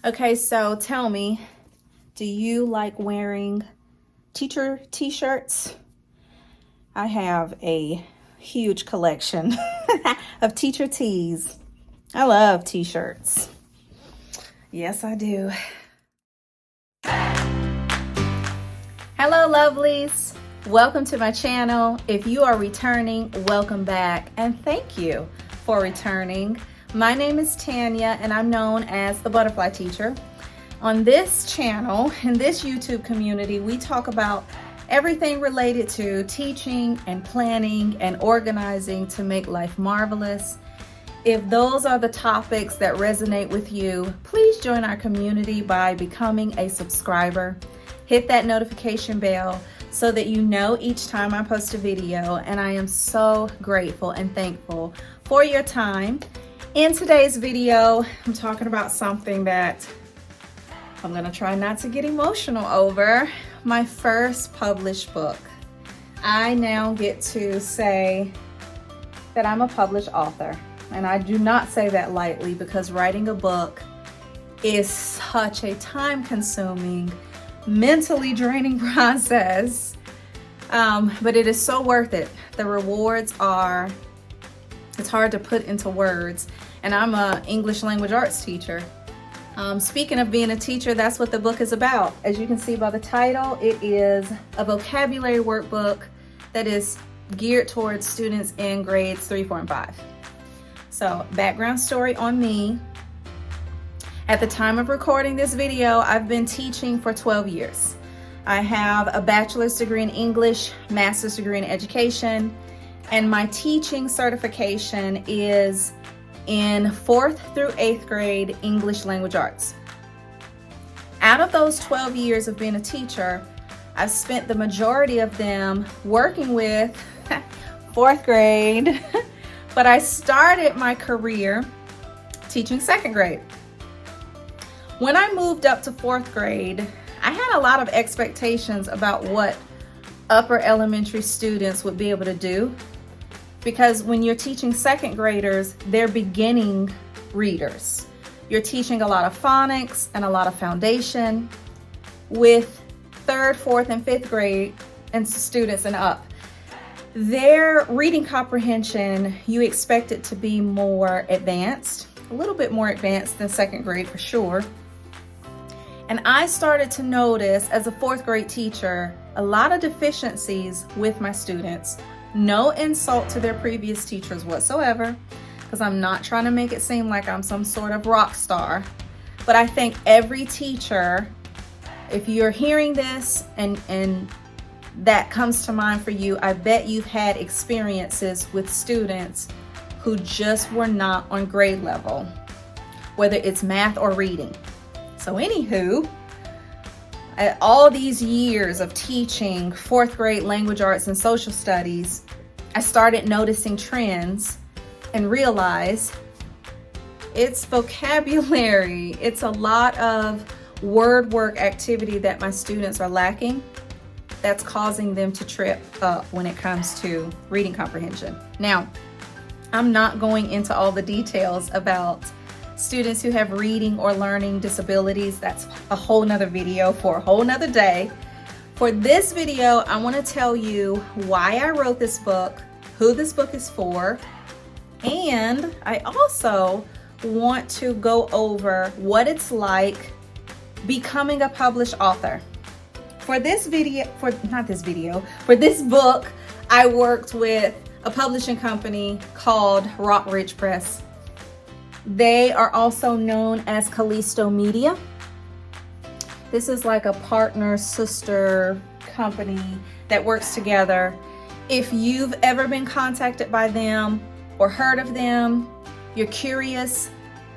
Okay, so tell me, do you like wearing teacher t-shirts? I have a huge collection of teacher tees. I love t-shirts. Yes, I do. Hello, lovelies. Welcome to my channel. If you are returning, welcome back, and thank you for returning. My name is Tanya, and I'm known as the Butterfly Teacher. On this channel, in this YouTube community, we talk about everything related to teaching and planning and organizing to make life marvelous. If those are the topics that resonate with you, please join our community by becoming a subscriber. Hit that notification bell so that you know each time I post a video, and I am so grateful and thankful for your time. In today's video, I'm talking about something that I'm gonna try not to get emotional over. My first published book. I now get to say that I'm a published author, and I do not say that lightly because writing a book is such a time-consuming, mentally draining process, but it is so worth it. The rewards are, it's hard to put into words, and I'm an English language arts teacher. Speaking of being a teacher, that's what the book is about. As you can see by the title, it is a vocabulary workbook that is geared towards students in grades 3, 4, and 5. So, background story on me. At the time of recording this video, I've been teaching for 12 years. I have a bachelor's degree in English, master's degree in education, and my teaching certification is in 4th through 8th grade English language arts. Out of those 12 years of being a teacher, I've spent the majority of them working with 4th grade, but I started my career teaching 2nd grade. When I moved up to 4th grade, I had a lot of expectations about what upper elementary students would be able to do, because when you're teaching 2nd graders, they're beginning readers. You're teaching a lot of phonics and a lot of foundation. With 3rd, 4th, and 5th grade and students and up, their reading comprehension, you expect it to be more advanced, a little bit more advanced than 2nd grade for sure. And I started to notice as a 4th grade teacher, a lot of deficiencies with my students. No insult to their previous teachers whatsoever, because I'm not trying to make it seem like I'm some sort of rock star. But I think every teacher, if you're hearing this and that comes to mind for you, I bet you've had experiences with students who just were not on grade level, whether it's math or reading. So anywho, at all these years of teaching 4th grade language arts and social studies, I started noticing trends and realized it's vocabulary. It's a lot of word work activity that my students are lacking that's causing them to trip up when it comes to reading comprehension. Now, I'm not going into all the details about students who have reading or learning disabilities. That's a whole nother video for a whole nother day. For this video, I want to tell you why I wrote this book, who this book is for, and I also want to go over what it's like becoming a published author. For this book, I worked with a publishing company called Rockridge Press. They are also known as Callisto Media. This is like a partner sister company that works together. If you've ever been contacted by them or heard of them, you're curious,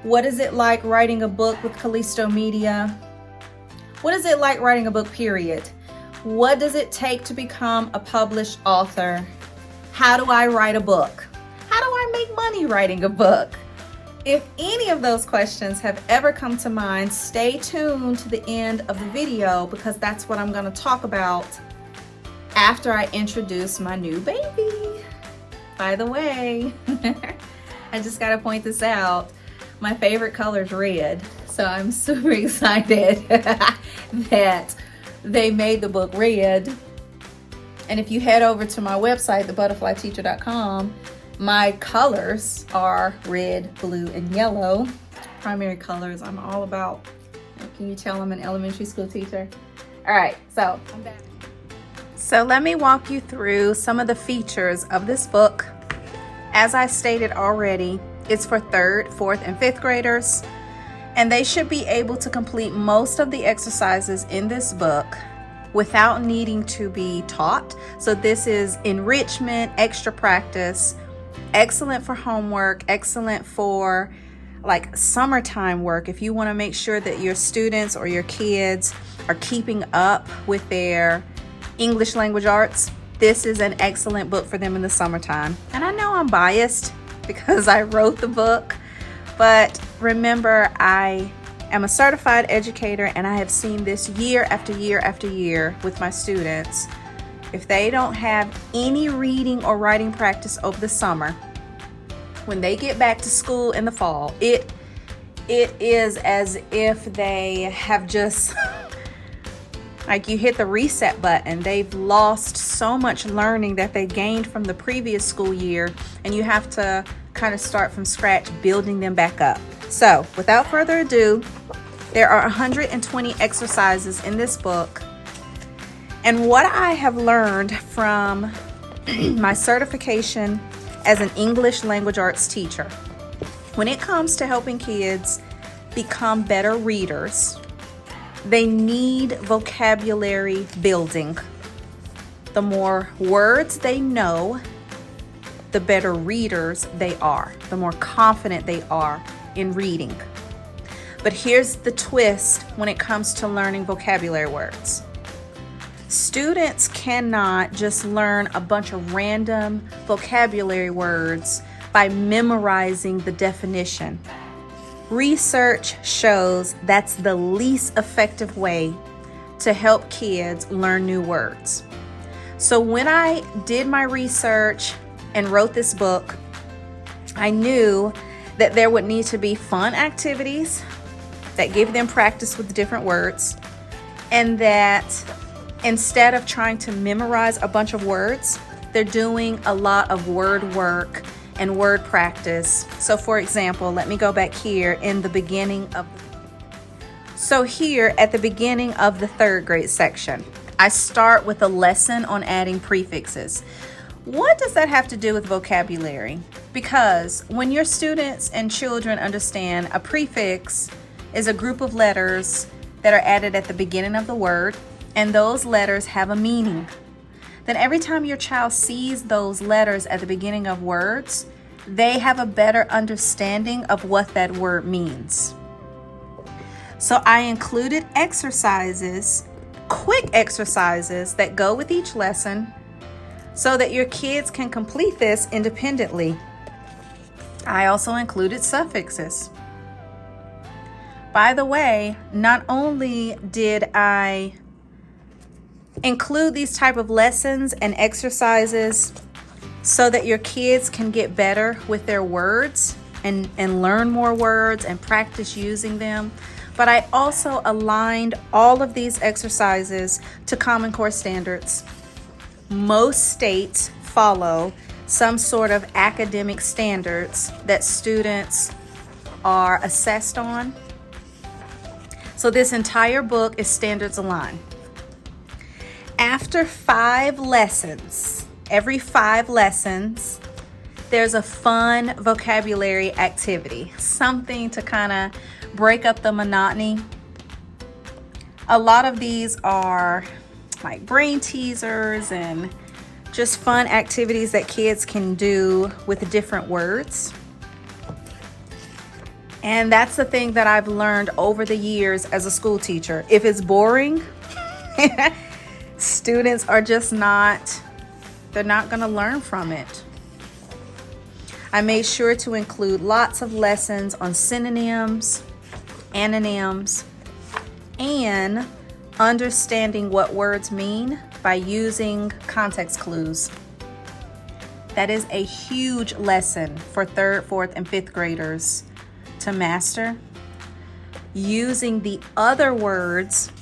what is it like writing a book with Callisto Media? What is it like writing a book, period? What does it take to become a published author? How do I write a book? How do I make money writing a book? If any of those questions have ever come to mind, stay tuned to the end of the video, because that's what I'm going to talk about after I introduce my new baby. By the way, I just got to point this out. My favorite color is red, so I'm super excited that they made the book red. And if you head over to my website, thebutterflyteacher.com, my colors are red, blue, and yellow. Primary colors I'm all about. Can you tell I'm an elementary school teacher? All right, so I'm back. So let me walk you through some of the features of this book. As I stated already, it's for 3rd, 4th, and 5th graders, and they should be able to complete most of the exercises in this book without needing to be taught. So this is enrichment, extra practice, excellent for homework, excellent for like summertime work. If you want to make sure that your students or your kids are keeping up with their English language arts, this is an excellent book for them in the summertime. And I know I'm biased because I wrote the book, but remember, I am a certified educator and I have seen this year after year after year with my students. If they don't have any reading or writing practice over the summer, when they get back to school in the fall, it is as if they have just like you hit the reset button. They've lost so much learning that they gained from the previous school year, and you have to kind of start from scratch building them back up. So without further ado, there are 120 exercises in this book. And what I have learned from my certification as an English language arts teacher, when it comes to helping kids become better readers, they need vocabulary building. The more words they know, the better readers they are, the more confident they are in reading. But here's the twist when it comes to learning vocabulary words. Students cannot just learn a bunch of random vocabulary words by memorizing the definition. Research shows that's the least effective way to help kids learn new words. So when I did my research and wrote this book, I knew that there would need to be fun activities that give them practice with different words, and that instead of trying to memorize a bunch of words, they're doing a lot of word work and word practice. So for example, let me go back here in the beginning of here at the beginning of the 3rd grade section, I start with a lesson on adding prefixes. What does that have to do with vocabulary? Because when your students and children understand a prefix is a group of letters that are added at the beginning of the word, and those letters have a meaning, then every time your child sees those letters at the beginning of words, they have a better understanding of what that word means. So I included exercises, quick exercises that go with each lesson so that your kids can complete this independently. I also included suffixes. By the way, not only did I include these type of lessons and exercises so that your kids can get better with their words and learn more words and practice using them, but I also aligned all of these exercises to Common Core standards. Most states follow some sort of academic standards that students are assessed on. So this entire book is standards aligned. After 5 lessons, every 5 lessons, there's a fun vocabulary activity, something to kind of break up the monotony. A lot of these are like brain teasers and just fun activities that kids can do with different words. And that's the thing that I've learned over the years as a school teacher. If it's boring, students are just they're not going to learn from it. I made sure to include lots of lessons on synonyms, antonyms, and understanding what words mean by using context clues. That is a huge lesson for 3rd, 4th, and 5th graders to master using the other words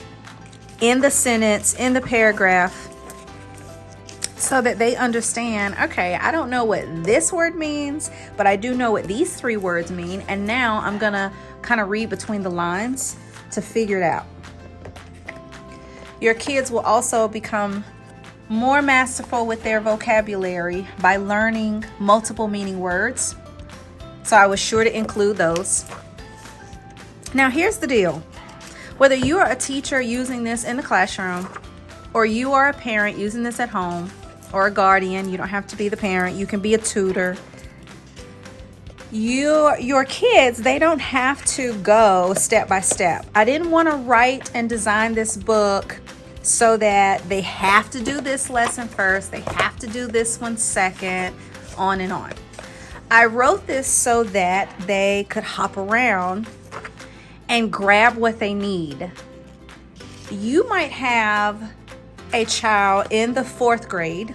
in the sentence, in the paragraph, so that they understand, okay, I don't know what this word means, but I do know what these 3 words mean, and now I'm gonna kind of read between the lines to figure it out. Your kids will also become more masterful with their vocabulary by learning multiple meaning words. So I was sure to include those. Now here's the deal. Whether you are a teacher using this in the classroom, or you are a parent using this at home, or a guardian, you don't have to be the parent, you can be a tutor. Your kids, they don't have to go step by step. I didn't want to write and design this book so that they have to do this lesson first, they have to do this one second, on and on. I wrote this so that they could hop around and grab what they need. You might have a child in the 4th grade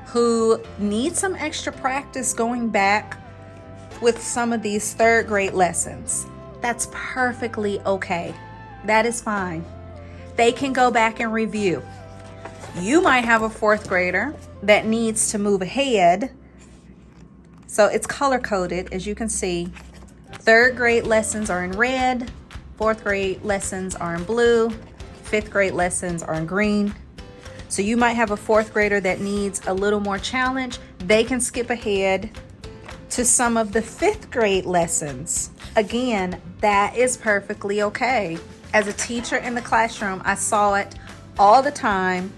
who needs some extra practice going back with some of these 3rd grade lessons. That's perfectly okay. That is fine. They can go back and review. You might have a 4th grader that needs to move ahead. So it's color coded, as you can see. 3rd grade lessons are in red, 4th grade lessons are in blue, 5th grade lessons are in green. So you might have a 4th grader that needs a little more challenge. They can skip ahead to some of the 5th grade lessons. Again, that is perfectly okay. As a teacher in the classroom, I saw it all the time.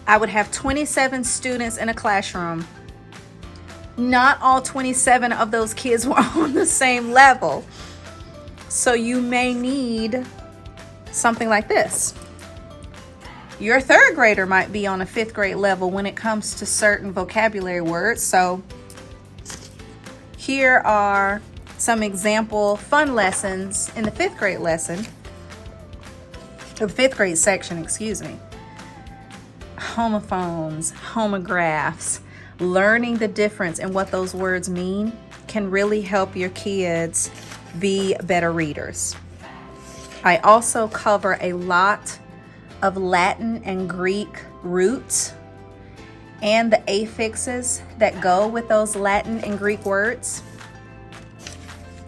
I would have 27 students in a classroom. Not all 27 of those kids were on the same level. So you may need something like this. Your 3rd grader might be on a 5th grade level when it comes to certain vocabulary words. So here are some example fun lessons in the 5th grade lesson, the 5th grade section, excuse me. Homophones, homographs, learning the difference in what those words mean can really help your kids be better readers. I also cover a lot of Latin and Greek roots and the affixes that go with those Latin and Greek words,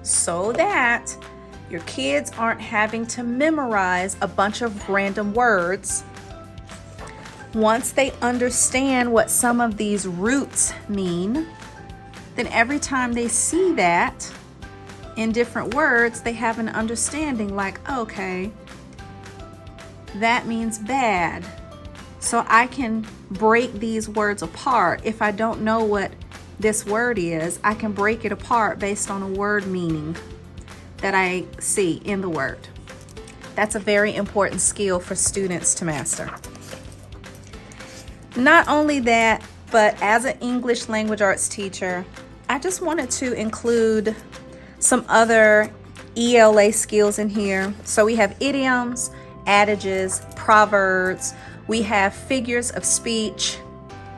so that your kids aren't having to memorize a bunch of random words. Once they understand what some of these roots mean, then every time they see that in different words, they have an understanding like, okay, that means bad. So I can break these words apart. If I don't know what this word is, I can break it apart based on a word meaning that I see in the word. That's a very important skill for students to master. Not only that, but as an English language arts teacher, I just wanted to include some other ELA skills in here. So we have idioms, adages, proverbs. We have figures of speech,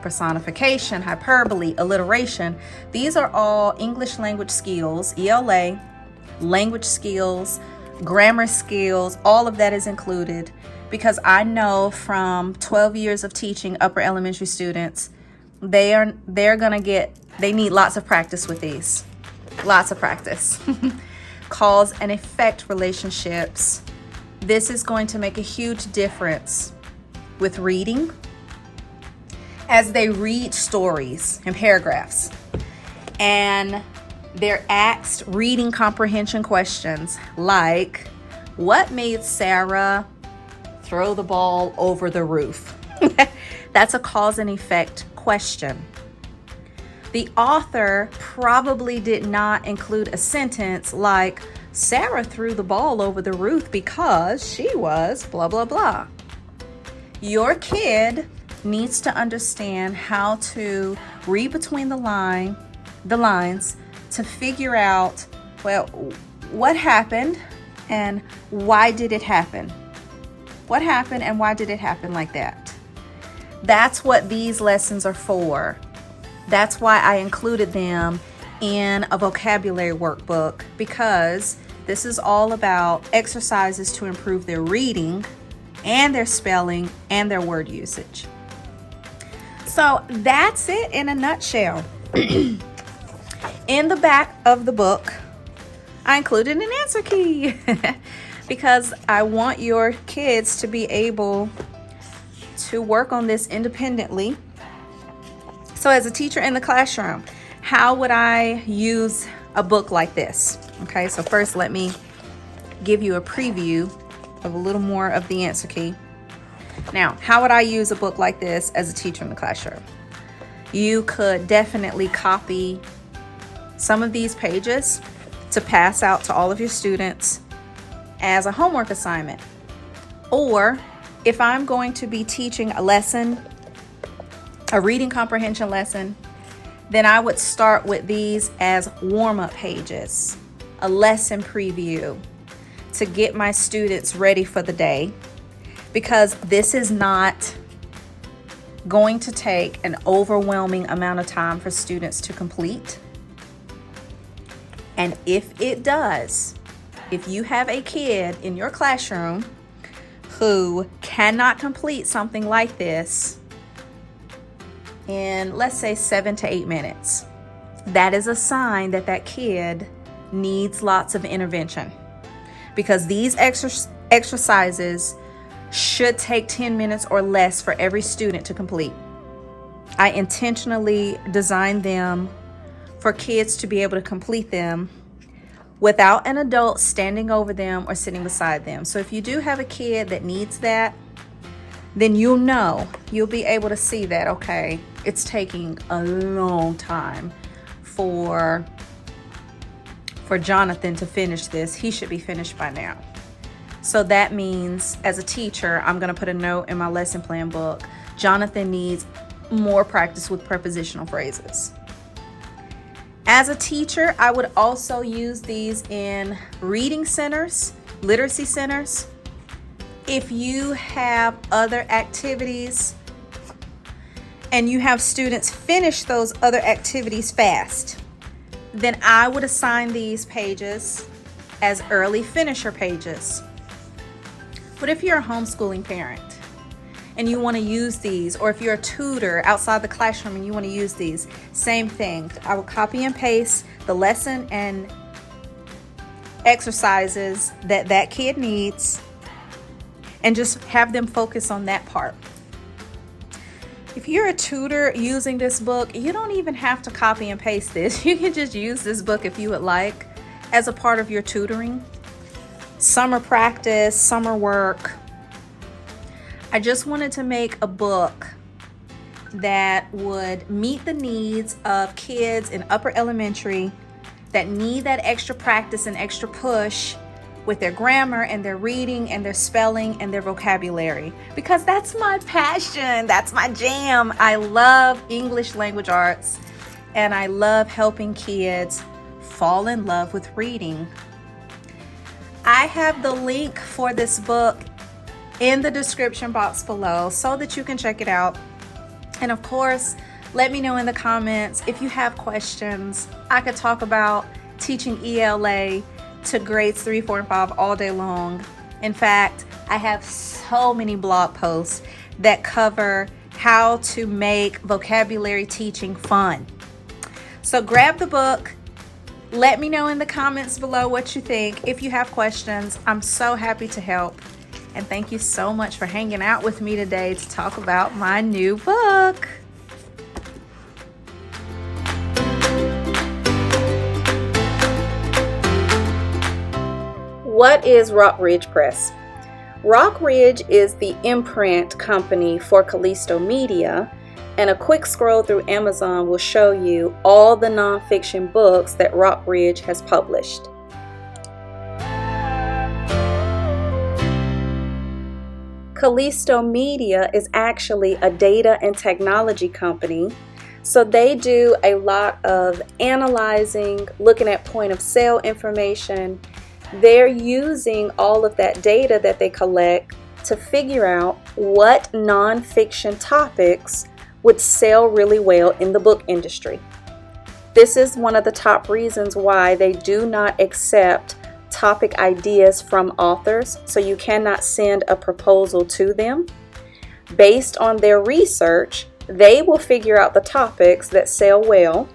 personification, hyperbole, alliteration. These are all English language skills, ELA, language skills, grammar skills, all of that is included, because I know from 12 years of teaching upper elementary students, they need lots of practice with these. Lots of practice. Cause and effect relationships. This is going to make a huge difference with reading as they read stories and paragraphs. And they're asked reading comprehension questions like, what made Sarah throw the ball over the roof? That's a cause and effect question. The author probably did not include a sentence like, Sarah threw the ball over the roof because she was blah, blah, blah. Your kid needs to understand how to read between the lines to figure out, well, what happened and why did it happen? What happened and why did it happen like that? That's what these lessons are for. That's why I included them in a vocabulary workbook because this is all about exercises to improve their reading and their spelling and their word usage. So that's it in a nutshell. In the back of the book, I included an answer key because I want your kids to be able to work on this independently. So as a teacher in the classroom, how would I use a book like this? Okay, so first let me give you a preview of a little more of the answer key. Now, how would I use a book like this as a teacher in the classroom? You could definitely copy some of these pages to pass out to all of your students as a homework assignment. Or if I'm going to be teaching a lesson, a reading comprehension lesson, then I would start with these as warm-up pages, a lesson preview to get my students ready for the day, because this is not going to take an overwhelming amount of time for students to complete. And if it does, if you have a kid in your classroom who cannot complete something like this in, let's say, 7 to 8 minutes, that is a sign that that kid needs lots of intervention, because these exercises should take 10 minutes or less for every student to complete. I intentionally designed them for kids to be able to complete them without an adult standing over them or sitting beside them. So if you do have a kid that needs that, then you'll be able to see that, okay, it's taking a long time for Jonathan to finish this. He should be finished by now. So that means as a teacher, I'm gonna put a note in my lesson plan book, Jonathan needs more practice with prepositional phrases. As a teacher, I would also use these in reading centers, literacy centers. If you have other activities and you have students finish those other activities fast, then I would assign these pages as early finisher pages. But if you're a homeschooling parent and you want to use these, or if you're a tutor outside the classroom and you want to use these, same thing. I will copy and paste the lesson and exercises that that kid needs and just have them focus on that part. If you're a tutor using this book, you don't even have to copy and paste this. You can just use this book if you would like as a part of your tutoring. Summer practice, summer work. I just wanted to make a book that would meet the needs of kids in upper elementary that need that extra practice and extra push with their grammar and their reading and their spelling and their vocabulary, because that's my passion, that's my jam. I love English language arts and I love helping kids fall in love with reading. I have the link for this book in the description box below so that you can check it out. And of course, let me know in the comments if you have questions. I could talk about teaching ELA to grades 3, 4, and 5 all day long. In fact, I have so many blog posts that cover how to make vocabulary teaching fun. So grab the book. Let me know in the comments below what you think. If you have questions, I'm so happy to help. And thank you so much for hanging out with me today to talk about my new book. What is Rock Ridge Press? Rock Ridge is the imprint company for Callisto Media, and a quick scroll through Amazon will show you all the nonfiction books that Rock Ridge has published. Callisto Media is actually a data and technology company, so they do a lot of analyzing, looking at point of sale information. They're using all of that data that they collect to figure out what nonfiction topics would sell really well in the book industry. This is one of the top reasons why they do not accept topic ideas from authors, so you cannot send a proposal to them. Based on their research, they will figure out the topics that sell well,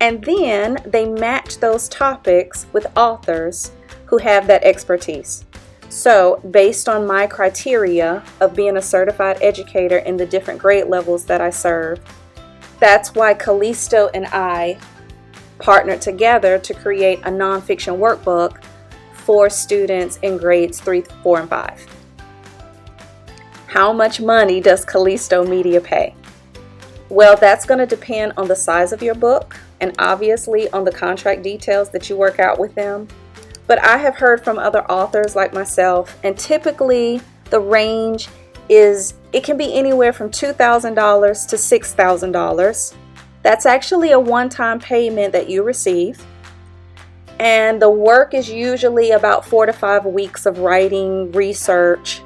and then they match those topics with authors who have that expertise. So, based on my criteria of being a certified educator in the different grade levels that I serve, that's why Callisto and I partnered together to create a nonfiction workbook for students in grades 3, 4, and 5. How much money does Callisto Media pay? Well, that's going to depend on the size of your book and obviously on the contract details that you work out with them. But I have heard from other authors like myself, and typically the range is, it can be anywhere from $2,000 to $6,000. That's actually a one-time payment that you receive. And the work is usually about 4 to 5 weeks of writing, research.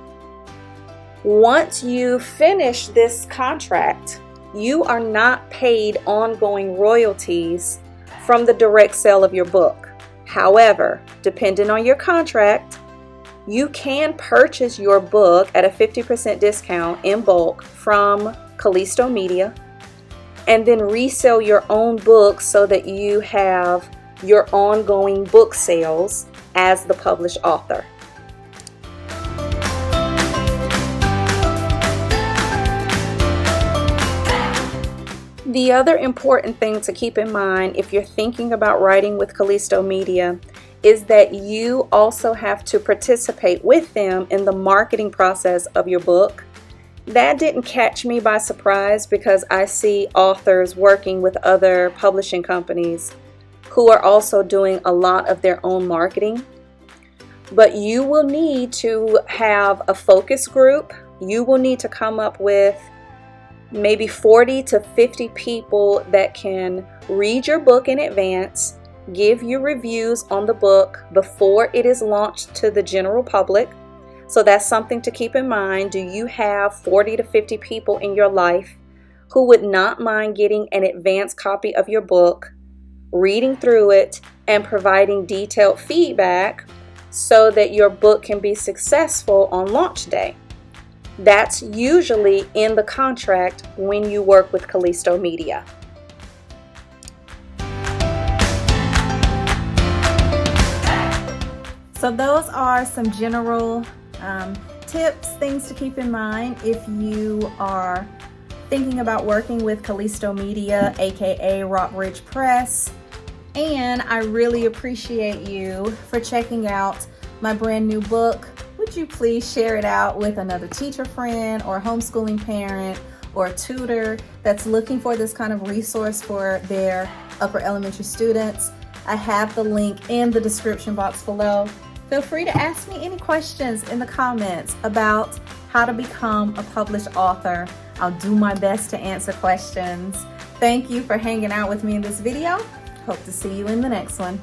Once you finish this contract, you are not paid ongoing royalties from the direct sale of your book. However, depending on your contract, you can purchase your book at a 50% discount in bulk from Callisto Media and then resell your own book so that you have your ongoing book sales as the published author. The other important thing to keep in mind if you're thinking about writing with Callisto Media is that you also have to participate with them in the marketing process of your book. That didn't catch me by surprise because I see authors working with other publishing companies who are also doing a lot of their own marketing. But you will need to have a focus group. You will need to come up with maybe 40 to 50 people that can read your book in advance, give you reviews on the book before it is launched to the general public. So that's something to keep in mind. Do you have 40 to 50 people in your life who would not mind getting an advance copy of your book, reading through it, and providing detailed feedback so that your book can be successful on launch day? That's usually in the contract when you work with Callisto Media. So those are some general tips, things to keep in mind if you are thinking about working with Callisto Media, aka Rockbridge Press. And I really appreciate you for checking out my brand new book. Would you please share it out with another teacher friend or homeschooling parent or a tutor that's looking for this kind of resource for their upper elementary students? I have the link in the description box below. Feel free to ask me any questions in the comments about how to become a published author. I'll do my best to answer questions. Thank you for hanging out with me in this video. Hope to see you in the next one.